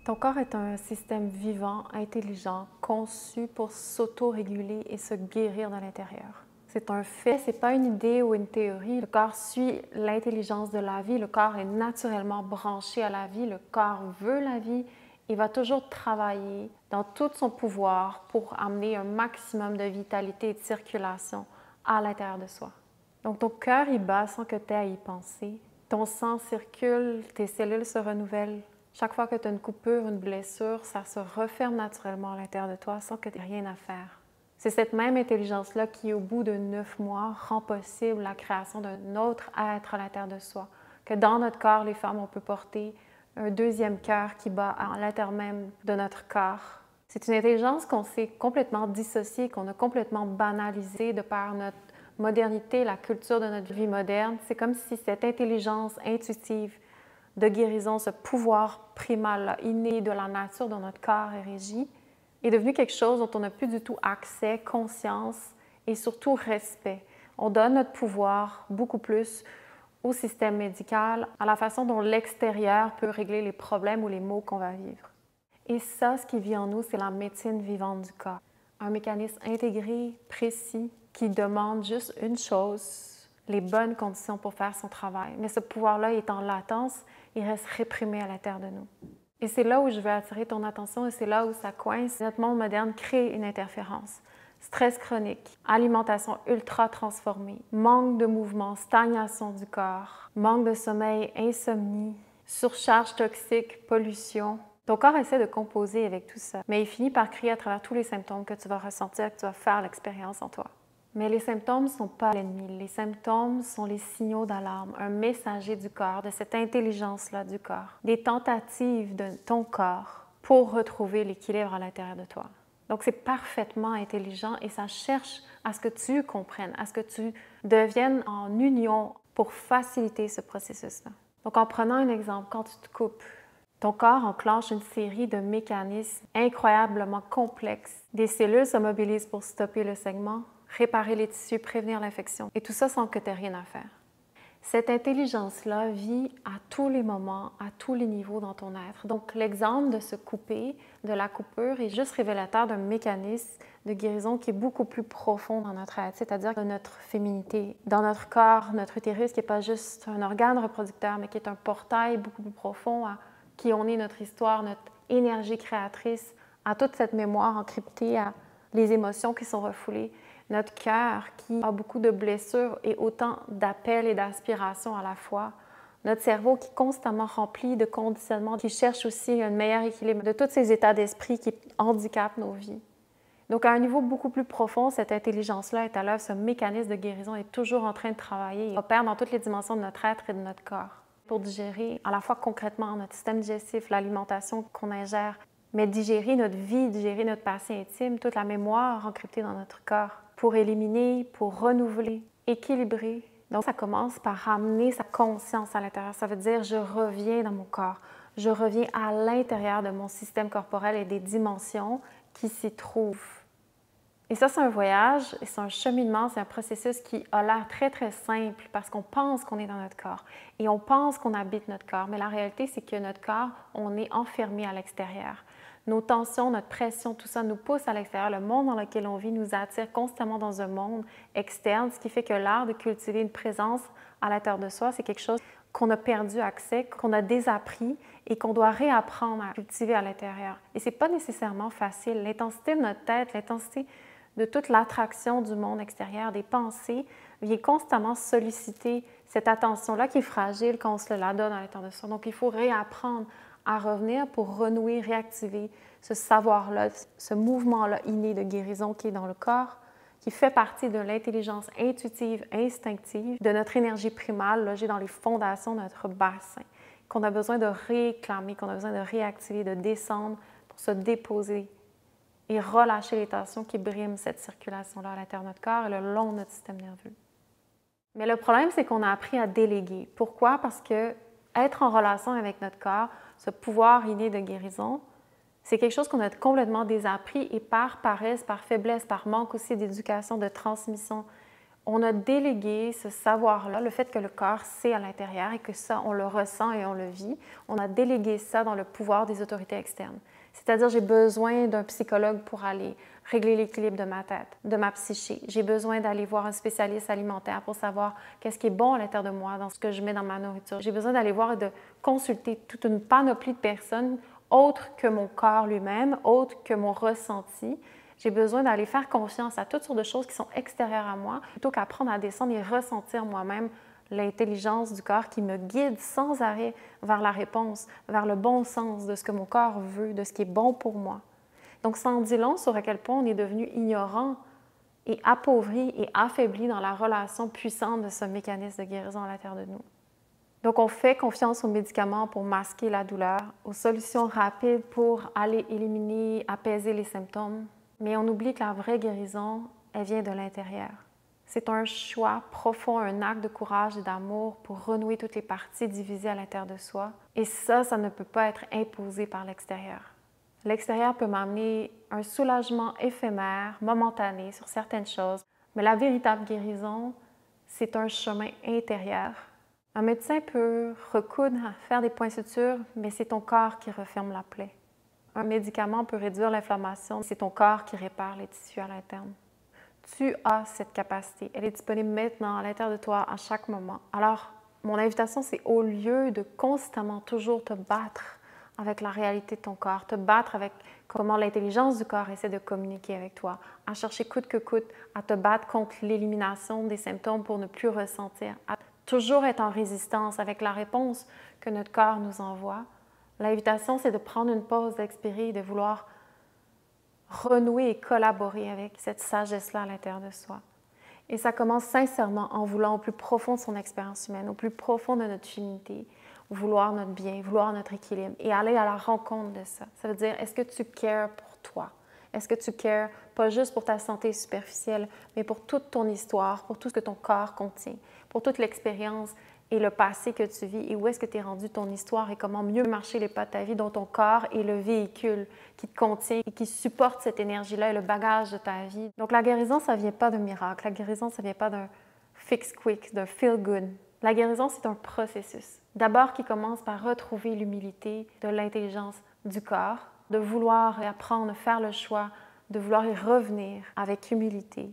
Ton corps est un système vivant, intelligent, conçu pour s'auto-réguler et se guérir de l'intérieur. C'est un fait, c'est pas une idée ou une théorie. Le corps suit l'intelligence de la vie. Le corps est naturellement branché à la vie. Le corps veut la vie. Il va toujours travailler dans tout son pouvoir pour amener un maximum de vitalité et de circulation à l'intérieur de soi. Donc ton cœur, il bat sans que tu aies à y penser. Ton sang circule, tes cellules se renouvellent. Chaque fois que tu as une coupure, une blessure, ça se referme naturellement à l'intérieur de toi sans que tu aies rien à faire. C'est cette même intelligence-là qui, au bout de 9 mois, rend possible la création d'un autre être à l'intérieur de soi. Que dans notre corps, les femmes, on peut porter un deuxième cœur qui bat à l'intérieur même de notre corps. C'est une intelligence qu'on s'est complètement dissociée, qu'on a complètement banalisée de par notre modernité, la culture de notre vie moderne. C'est comme si cette intelligence intuitive de guérison, ce pouvoir primal, inné de la nature dont notre corps est régi, est devenu quelque chose dont on n'a plus du tout accès, conscience et surtout respect. On donne notre pouvoir beaucoup plus au système médical, à la façon dont l'extérieur peut régler les problèmes ou les maux qu'on va vivre. Et ça, ce qui vit en nous, c'est la médecine vivante du corps. Un mécanisme intégré, précis, qui demande juste une chose, les bonnes conditions pour faire son travail. Mais ce pouvoir-là est en latence, il reste réprimé à l'intérieur de nous. Et c'est là où je veux attirer ton attention et c'est là où ça coince. Notre monde moderne crée une interférence. Stress chronique, alimentation ultra transformée, manque de mouvement, stagnation du corps, manque de sommeil, insomnie, surcharge toxique, pollution. Ton corps essaie de composer avec tout ça, mais il finit par crier à travers tous les symptômes que tu vas ressentir, que tu vas faire l'expérience en toi. Mais les symptômes ne sont pas l'ennemi. Les symptômes sont les signaux d'alarme, un messager du corps, de cette intelligence-là du corps, des tentatives de ton corps pour retrouver l'équilibre à l'intérieur de toi. Donc, c'est parfaitement intelligent et ça cherche à ce que tu comprennes, à ce que tu deviennes en union pour faciliter ce processus-là. Donc, en prenant un exemple, quand tu te coupes, ton corps enclenche une série de mécanismes incroyablement complexes. Des cellules se mobilisent pour stopper le saignement, réparer les tissus, prévenir l'infection. Et tout ça sans que tu aies rien à faire. Cette intelligence-là vit à tous les moments, à tous les niveaux dans ton être. Donc, l'exemple de se couper, de la coupure, est juste révélateur d'un mécanisme de guérison qui est beaucoup plus profond dans notre être, c'est-à-dire de notre féminité, dans notre corps, notre utérus, qui n'est pas juste un organe reproducteur, mais qui est un portail beaucoup plus profond à qui on est, notre histoire, notre énergie créatrice, à toute cette mémoire encryptée, à les émotions qui sont refoulées, notre cœur qui a beaucoup de blessures et autant d'appels et d'aspirations à la fois, notre cerveau qui est constamment rempli de conditionnements, qui cherche aussi un meilleur équilibre de tous ces états d'esprit qui handicapent nos vies. Donc, à un niveau beaucoup plus profond, cette intelligence-là est à l'œuvre, ce mécanisme de guérison est toujours en train de travailler, il opère dans toutes les dimensions de notre être et de notre corps pour digérer à la fois concrètement notre système digestif, l'alimentation qu'on ingère, mais digérer notre vie, digérer notre passé intime, toute la mémoire encryptée dans notre corps, pour éliminer, pour renouveler, équilibrer. Donc, ça commence par ramener sa conscience à l'intérieur. Ça veut dire, je reviens dans mon corps, je reviens à l'intérieur de mon système corporel et des dimensions qui s'y trouvent. Et ça, c'est un voyage, c'est un cheminement, c'est un processus qui a l'air très, très simple parce qu'on pense qu'on est dans notre corps et on pense qu'on habite notre corps. Mais la réalité, c'est que notre corps, on est enfermé à l'extérieur. Nos tensions, notre pression, tout ça nous pousse à l'extérieur. Le monde dans lequel on vit nous attire constamment dans un monde externe, ce qui fait que l'art de cultiver une présence à l'intérieur de soi, c'est quelque chose qu'on a perdu accès, qu'on a désappris et qu'on doit réapprendre à cultiver à l'intérieur. Et ce n'est pas nécessairement facile. L'intensité de notre tête, l'intensité de toute l'attraction du monde extérieur, des pensées, vient constamment solliciter cette attention-là qui est fragile quand on se la donne à l'intérieur de soi. Donc, il faut réapprendre à revenir pour renouer, réactiver ce savoir-là, ce mouvement-là inné de guérison qui est dans le corps, qui fait partie de l'intelligence intuitive, instinctive, de notre énergie primale logée dans les fondations de notre bassin, qu'on a besoin de réclamer, qu'on a besoin de réactiver, de descendre pour se déposer et relâcher les tensions qui briment cette circulation-là à l'intérieur de notre corps et le long de notre système nerveux. Mais le problème, c'est qu'on a appris à déléguer. Pourquoi? Parce que être en relation avec notre corps, ce pouvoir inné de guérison, c'est quelque chose qu'on a complètement désappris et par paresse, par faiblesse, par manque aussi d'éducation, de transmission, On a délégué ce savoir-là, le fait que le corps sait à l'intérieur et que ça, on le ressent et on le vit. On a délégué ça dans le pouvoir des autorités externes. C'est-à-dire, j'ai besoin d'un psychologue pour aller régler l'équilibre de ma tête, de ma psyché. J'ai besoin d'aller voir un spécialiste alimentaire pour savoir qu'est-ce qui est bon à l'intérieur de moi, dans ce que je mets dans ma nourriture. J'ai besoin d'aller voir et de consulter toute une panoplie de personnes autres que mon corps lui-même, autres que mon ressenti. J'ai besoin d'aller faire confiance à toutes sortes de choses qui sont extérieures à moi, plutôt qu'apprendre à descendre et ressentir moi-même l'intelligence du corps qui me guide sans arrêt vers la réponse, vers le bon sens de ce que mon corps veut, de ce qui est bon pour moi. Donc, ça en dit long sur à quel point on est devenu ignorant et appauvri et affaibli dans la relation puissante de ce mécanisme de guérison à l'intérieur de nous. Donc, on fait confiance aux médicaments pour masquer la douleur, aux solutions rapides pour aller éliminer, apaiser les symptômes, mais on oublie que la vraie guérison, elle vient de l'intérieur. C'est un choix profond, un acte de courage et d'amour pour renouer toutes les parties divisées à l'intérieur de soi. Et ça ne peut pas être imposé par l'extérieur. L'extérieur peut m'amener un soulagement éphémère, momentané sur certaines choses, mais la véritable guérison, c'est un chemin intérieur. Un médecin peut recoudre, faire des points de suture, mais c'est ton corps qui referme la plaie. Un médicament peut réduire l'inflammation, c'est ton corps qui répare les tissus à l'interne. Tu as cette capacité. Elle est disponible maintenant à l'intérieur de toi à chaque moment. Alors, mon invitation, c'est au lieu de constamment toujours te battre avec la réalité de ton corps, te battre avec comment l'intelligence du corps essaie de communiquer avec toi, à chercher coûte que coûte, à te battre contre l'élimination des symptômes pour ne plus ressentir, à toujours être en résistance avec la réponse que notre corps nous envoie. L'invitation, c'est de prendre une pause, d'expirer et de vouloir renouer et collaborer avec cette sagesse-là à l'intérieur de soi. Et ça commence sincèrement en voulant au plus profond de son expérience humaine, au plus profond de notre humanité, vouloir notre bien, vouloir notre équilibre et aller à la rencontre de ça. Ça veut dire, est-ce que tu cares pour toi? Est-ce que tu cares pas juste pour ta santé superficielle, mais pour toute ton histoire, pour tout ce que ton corps contient, pour toute l'expérience et le passé que tu vis et où est-ce que tu es rendu ton histoire et comment mieux marcher les pas de ta vie dont ton corps est le véhicule qui te contient et qui supporte cette énergie-là et le bagage de ta vie. Donc la guérison, ça ne vient pas d'un miracle. La guérison, ça ne vient pas d'un fix quick, d'un feel good. La guérison, c'est un processus. D'abord qui commence par retrouver l'humilité de l'intelligence du corps, de vouloir apprendre, faire le choix, de vouloir y revenir avec humilité,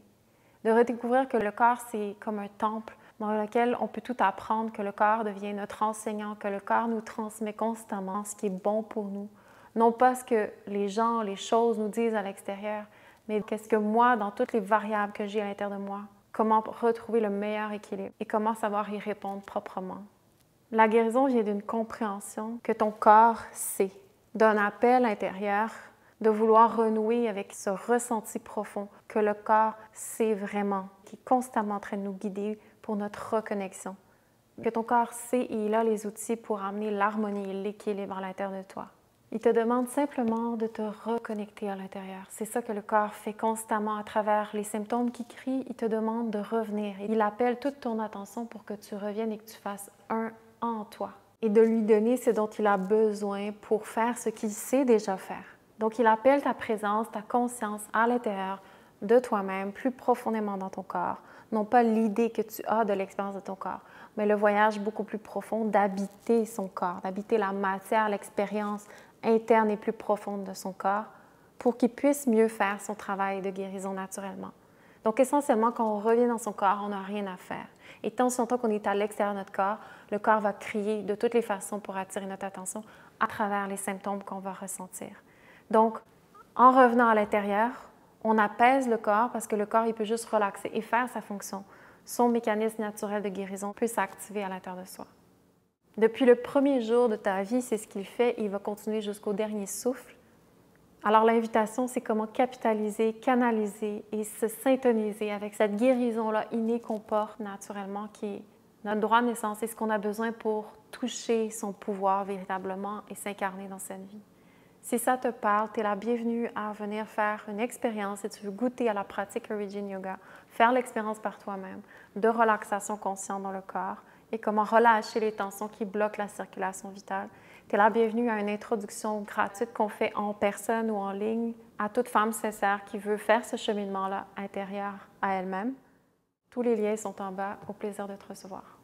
de redécouvrir que le corps, c'est comme un temple dans lequel on peut tout apprendre, que le corps devient notre enseignant, que le corps nous transmet constamment ce qui est bon pour nous. Non pas ce que les gens, les choses nous disent à l'extérieur, mais qu'est-ce que moi, dans toutes les variables que j'ai à l'intérieur de moi, comment retrouver le meilleur équilibre et comment savoir y répondre proprement. La guérison vient d'une compréhension que ton corps sait, d'un appel intérieur, de vouloir renouer avec ce ressenti profond que le corps sait vraiment, qui est constamment en train de nous guider pour notre reconnexion. Que ton corps sait et il a les outils pour amener l'harmonie et l'équilibre à l'intérieur de toi. Il te demande simplement de te reconnecter à l'intérieur. C'est ça que le corps fait constamment à travers les symptômes qui crient. Il te demande de revenir. Il appelle toute ton attention pour que tu reviennes et que tu fasses un en toi. Et de lui donner ce dont il a besoin pour faire ce qu'il sait déjà faire. Donc, il appelle ta présence, ta conscience à l'intérieur de toi-même, plus profondément dans ton corps. Non pas l'idée que tu as de l'expérience de ton corps, mais le voyage beaucoup plus profond d'habiter son corps, d'habiter la matière, l'expérience interne et plus profonde de son corps pour qu'il puisse mieux faire son travail de guérison naturellement. Donc, essentiellement, quand on revient dans son corps, on n'a rien à faire. Et tant que qu'on est à l'extérieur de notre corps, le corps va crier de toutes les façons pour attirer notre attention à travers les symptômes qu'on va ressentir. Donc, en revenant à l'intérieur, on apaise le corps parce que le corps, il peut juste relaxer et faire sa fonction. Son mécanisme naturel de guérison peut s'activer à l'intérieur de soi. Depuis le premier jour de ta vie, c'est ce qu'il fait et il va continuer jusqu'au dernier souffle. Alors l'invitation, c'est comment capitaliser, canaliser et se syntoniser avec cette guérison-là innée qu'on porte naturellement, qui est notre droit de naissance et ce qu'on a besoin pour toucher son pouvoir véritablement et s'incarner dans cette vie. Si ça te parle, tu es la bienvenue à venir faire une expérience si tu veux goûter à la pratique Origin Yoga, faire l'expérience par toi-même de relaxation consciente dans le corps et comment relâcher les tensions qui bloquent la circulation vitale. Tu es la bienvenue à une introduction gratuite qu'on fait en personne ou en ligne à toute femme sincère qui veut faire ce cheminement-là intérieur à elle-même. Tous les liens sont en bas. Au plaisir de te recevoir.